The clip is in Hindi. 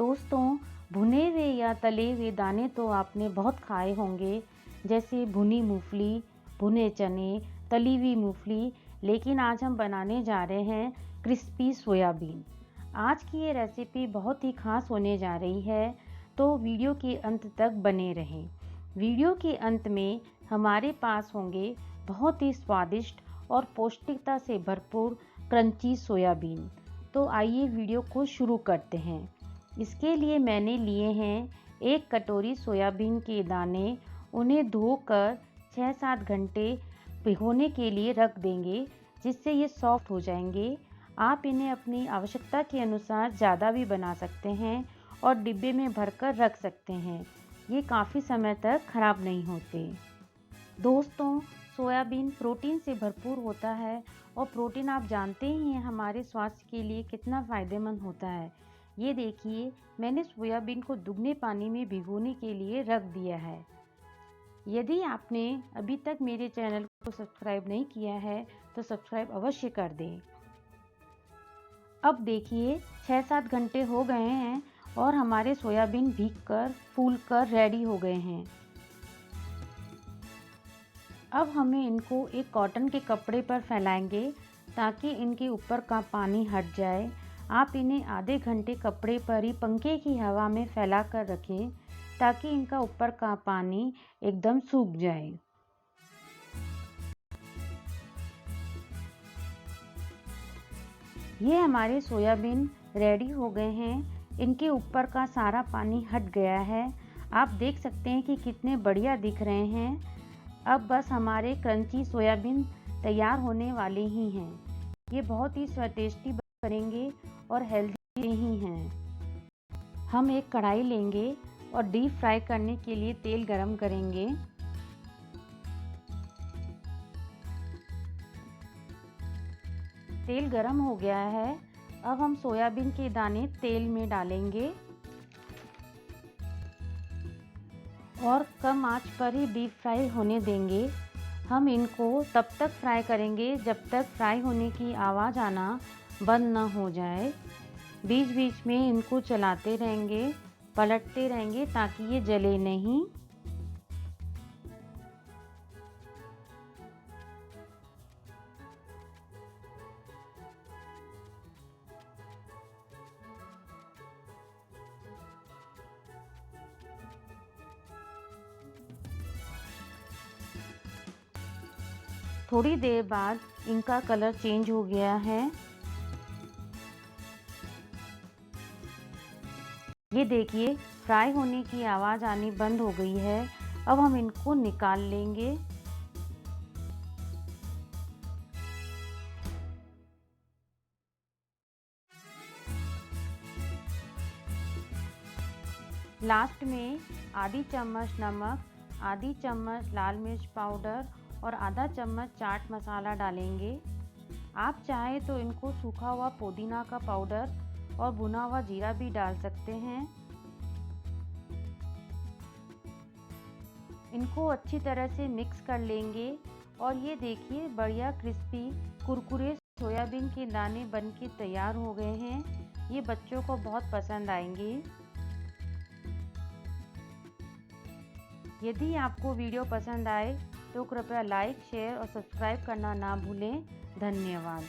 दोस्तों, भुने हुए या तले हुए दाने तो आपने बहुत खाए होंगे, जैसे भुनी मूंगफली, भुने चने, तली हुई मूंगफली। लेकिन आज हम बनाने जा रहे हैं क्रिस्पी सोयाबीन। आज की ये रेसिपी बहुत ही खास होने जा रही है, तो वीडियो के अंत तक बने रहें। वीडियो के अंत में हमारे पास होंगे बहुत ही स्वादिष्ट और पौष्टिकता से भरपूर क्रंची सोयाबीन। तो आइए वीडियो को शुरू करते हैं। इसके लिए मैंने लिए हैं 1 कटोरी सोयाबीन के दाने। उन्हें धोकर 6-7 घंटे भिगोने के लिए रख देंगे, जिससे ये सॉफ्ट हो जाएंगे। आप इन्हें अपनी आवश्यकता के अनुसार ज़्यादा भी बना सकते हैं और डिब्बे में भरकर रख सकते हैं। ये काफ़ी समय तक खराब नहीं होते। दोस्तों, सोयाबीन प्रोटीन से भरपूर होता है और प्रोटीन आप जानते ही हैं हमारे स्वास्थ्य के लिए कितना फ़ायदेमंद होता है। ये देखिए, मैंने सोयाबीन को दुगने पानी में भिगोने के लिए रख दिया है। यदि आपने अभी तक मेरे चैनल को सब्सक्राइब नहीं किया है तो सब्सक्राइब अवश्य कर दें। अब देखिए 6-7 घंटे हो गए हैं और हमारे सोयाबीन भीगकर फूलकर रेडी हो गए हैं। अब हमें इनको एक कॉटन के कपड़े पर फैलाएंगे ताकि इनके ऊपर का पानी हट जाए। आप इन्हें आधे घंटे कपड़े पर ही पंखे की हवा में फैला कर रखें ताकि इनका ऊपर का पानी एकदम सूख जाए। ये हमारे सोयाबीन रेडी हो गए हैं। इनके ऊपर का सारा पानी हट गया है। आप देख सकते हैं कि कितने बढ़िया दिख रहे हैं। अब बस हमारे क्रंची सोयाबीन तैयार होने वाले ही हैं। ये बहुत ही स्वादिष्ट बनेंगे और हेल्दी ही हैं। हम एक कढ़ाई लेंगे और डीप फ्राई करने के लिए तेल गरम करेंगे। तेल गरम हो गया है। अब हम सोयाबीन के दाने तेल में डालेंगे और कम आंच पर ही डीप फ्राई होने देंगे। हम इनको तब तक फ्राई करेंगे जब तक फ्राई होने की आवाज़ आना बंद ना हो जाए। बीच बीच में इनको चलाते रहेंगे, पलटते रहेंगे ताकि ये जले नहीं। थोड़ी देर बाद इनका कलर चेंज हो गया है। ये देखिए, फ्राई होने की आवाज़ आनी बंद हो गई है। अब हम इनको निकाल लेंगे। लास्ट में आधी चम्मच नमक, आधी चम्मच लाल मिर्च पाउडर और आधा चम्मच चाट मसाला डालेंगे। आप चाहें तो इनको सूखा हुआ पुदीना का पाउडर और भुना हुआ जीरा भी डाल सकते हैं। इनको अच्छी तरह से मिक्स कर लेंगे और ये देखिए, बढ़िया क्रिस्पी कुरकुरे सोयाबीन के दाने बनके तैयार हो गए हैं। ये बच्चों को बहुत पसंद आएंगे। यदि आपको वीडियो पसंद आए तो कृपया लाइक, शेयर और सब्सक्राइब करना ना भूलें। धन्यवाद।